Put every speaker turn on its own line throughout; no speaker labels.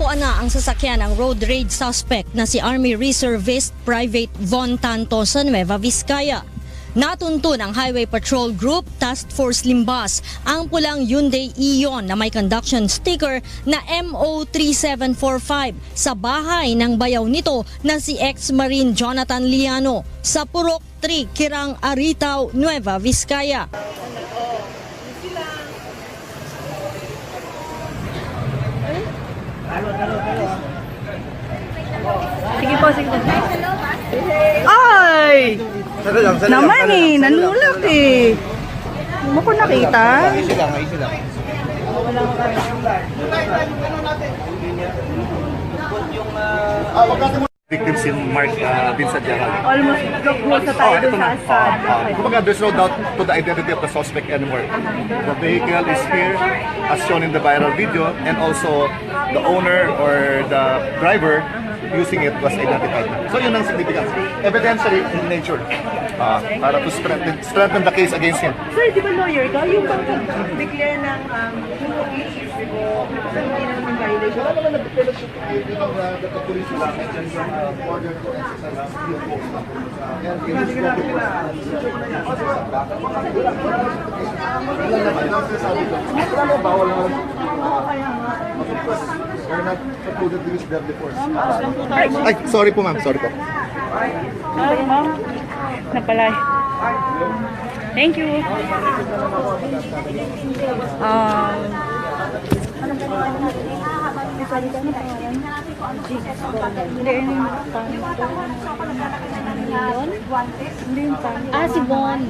Natagpuan na ang sasakyan ng road rage suspect na si Army Reservist Private Vhon Tanto sa Nueva Vizcaya. Natuntun ang Highway Patrol Group Task Force Limbas ang pulang Hyundai Ion na may conduction sticker na MO3745 sa bahay ng bayaw nito na si ex-Marine Jonathan Liano sa Purok 3, Kirang Aritaw, Nueva Vizcaya.
Sige po, sige po. Ay! Naman eh, nanulak eh. Hindi mo ko nakita.
Easy lang, easy lang. Victims in Mark Visayan.
Almost close na tayo dun sa asad.
Kumbaga, there's no doubt to the identity of the suspect anymore. The vehicle is here, as shown in the viral video, and also the owner or the driver using it was identified. So yun ang significance. Evidentiary in nature. Para to strengthen the case against him.
Sir, di ba lawyer ka? Yung pag-declare ng police o hindi na naman violation?
Wala naman nag-fellowship the police lang and from order to exercise field post. Wala naman bawal naman. We're not included to use them before. Ay, sorry po ma'am, sorry po.
Ay, ma'am. Napalay. Thank you.
Si Vhon.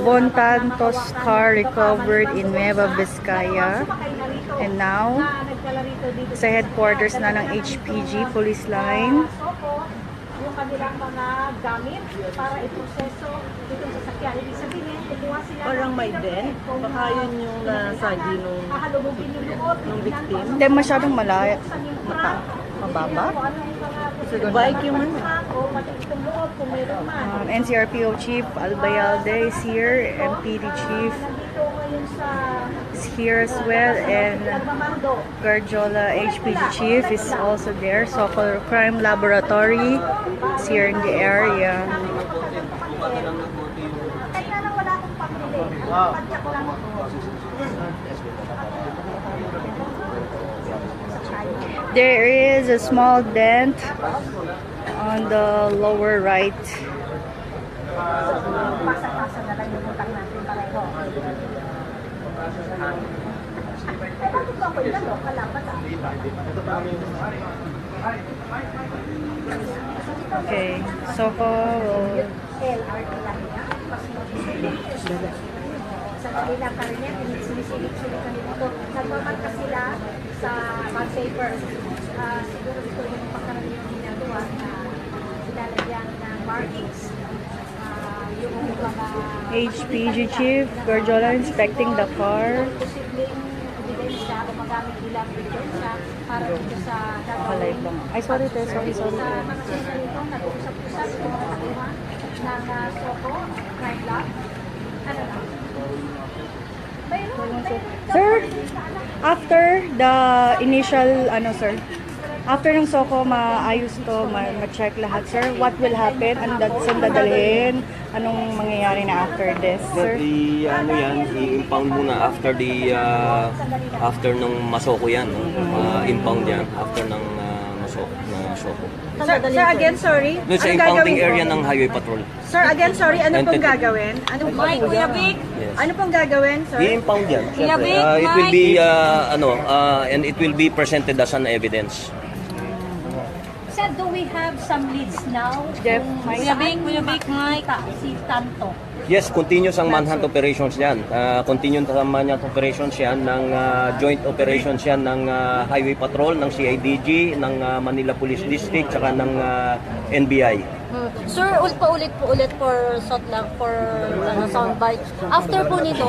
Vhon Tanto's car recovered in Nueva Vizcaya. And now, sa headquarters na ng HPG Police Line.
Yung kanilang mga gamit para iproseso itong sasakyan. Ibig sabihin, kumuha sila
Parang may dent. Baka yun yung nasagi nung victim.
Hindi masyadong malaya. Mababa.
Bike yung man.
NCRPO Chief Albayalde is here. MPD Chief is here as well. And Garjola HPG Chief is also there. Soccer Crime Laboratory is here in the area. There is a small dent on the lower right. Okay, so
sa kanilang karinya, sinisilip-silip kami dito. Nagmamarka sila sa bag safer. Siguro ito yung pagkaraniwang ginagawa na silalagyan ng markings. Yung mga
HPG Chief Garjola inspecting the car.
posibleng ebidensya o magamit bilang ebidensya para dito sa
Malay
gagawin.
bang. Ay, sorry.
Sa mga sensor ito, nag-uusap-usap yung mga nakuha ng SOCO, crime lab. Ano lang?
Sir, after the initial, after ng SOCO maayos to, ma-check lahat, sir, what will happen? Saan dadalhin? Anong mangyayari na after this, sir?
I-impound muna after nung masoko yan. Impound yan after ng masoko.
Sir, again, sorry.
Doon sa impounding area ng Highway Patrol.
Sir, again, sorry. Ano pong gagawin? Ano pong gagawin, sir?
I-impound yan. Siyempre. It will be, and it will be presented as an evidence.
Sir, do we have some leads now?
Jeff,
Kuya Vic, si Tanto.
Yes, continuous ang manhunt operations yan. Continuous ang manhunt operations yan ng joint operations yan ng Highway Patrol, ng CIDG, ng Manila Police District, tsaka ng NBI.
Sir, paulit po ulit for soundbite. After po nito,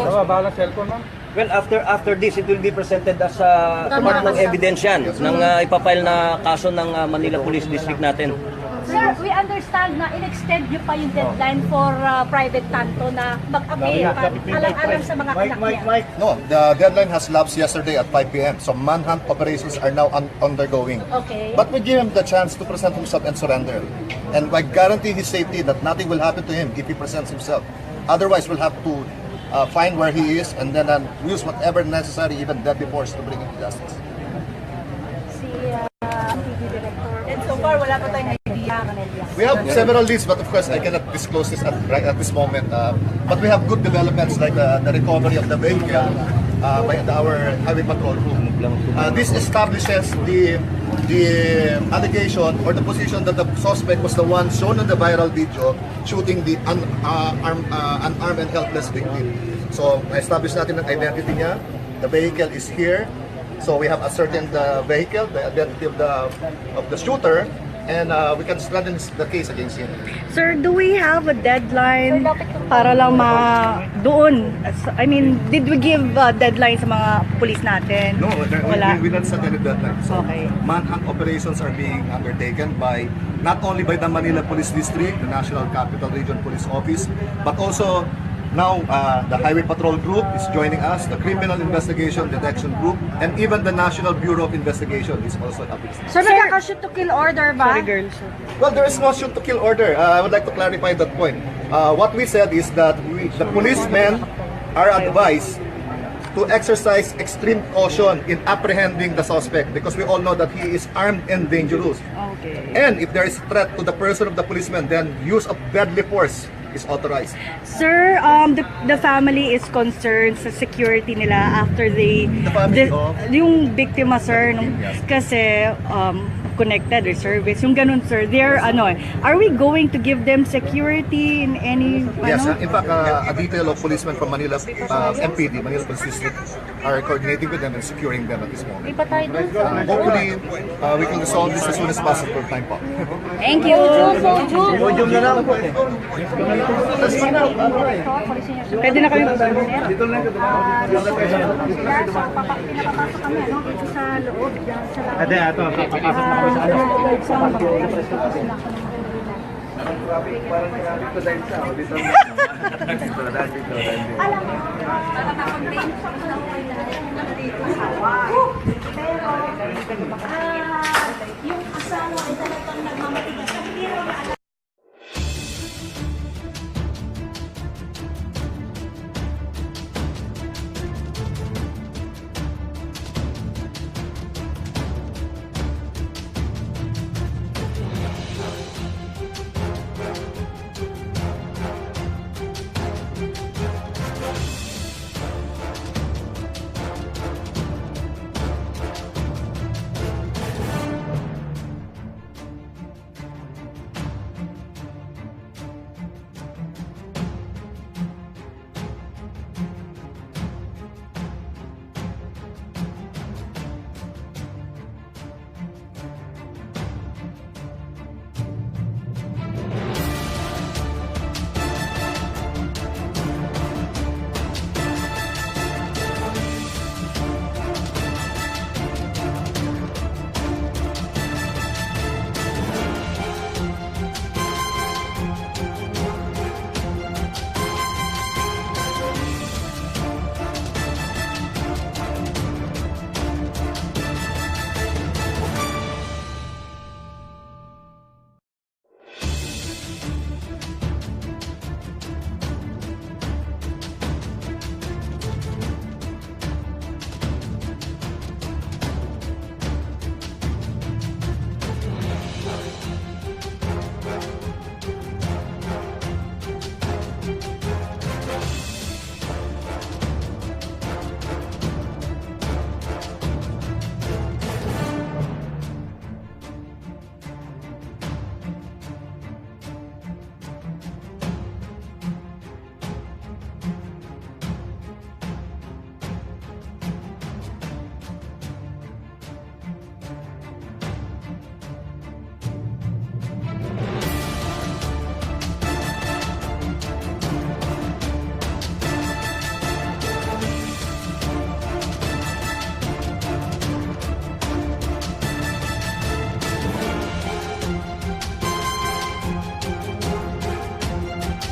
Well, after this, it will be presented as part ng evidence yan, ng ipapile na kaso ng Manila Police District natin.
Sir, we understand na in-extend niyo pa yung deadline for Private Tanto na mag-appeal alang-alang sa mga anak niya.
No, the deadline has lapsed yesterday at 5 p.m. So manhunt operations are now undergoing.
Okay.
But we give him the chance to present himself and surrender. And I guarantee his safety that nothing will happen to him if he presents himself. Otherwise, we'll have to find where he is and then use whatever necessary, even deadly force to bring him to justice.
Si TV Director.
And so far, wala pa tayong idea.
We have several leads, but of course I cannot disclose this right at this moment. But we have good developments like the recovery of the vehicle by our highway patrol group. This establishes the allegation or the position that the suspect was the one shown in the viral video shooting the unarmed and helpless victim. So, na-establish natin ang identity niya. The vehicle is here. So we have ascertained the vehicle, the identity of the shooter, and we can strengthen the case against him.
Sir, do we have a deadline para lang doon? I mean, did we give a deadline sa mga police natin?
No,
Wala.
we don't set any deadline. So
Okay.
manhunt operations are being undertaken by not only by the Manila Police District, the National Capital Region Police Office, but also now the Highway Patrol Group is joining us, the Criminal Investigation Detection Group, and even the National Bureau of Investigation is also helping.
Sir, nagkaka-shoot to kill order ba?
Sorry, girls.
Well, there is no shoot to kill order. I would like to clarify that point. What we said is that the policemen are advised to exercise extreme caution in apprehending the suspect because we all know that he is armed and dangerous.
Okay.
And if there is a threat to the person of the policeman, then use of deadly force is authorized.
Sir, the family is concerned sa security nila after
The family of?
yung biktima, sir,
Yes.
kasi connected or service, yung ganun, sir, they're are we going to give them security in any
Yes, in fact, a detail of policemen from Manila MPD, Manila Police District, are coordinating with them and securing them at this moment. Hopefully, we can resolve this as soon as possible. Time po.
Thank you. Pwede na kami.
Dito na pinapapasok kami dito sa loob.
Ate, ato, papasok na kami sa ano.
Alam mo, natakomplain sa dito sa pero yung asawa ay talagang nagmamatigas. Hindi rin alam.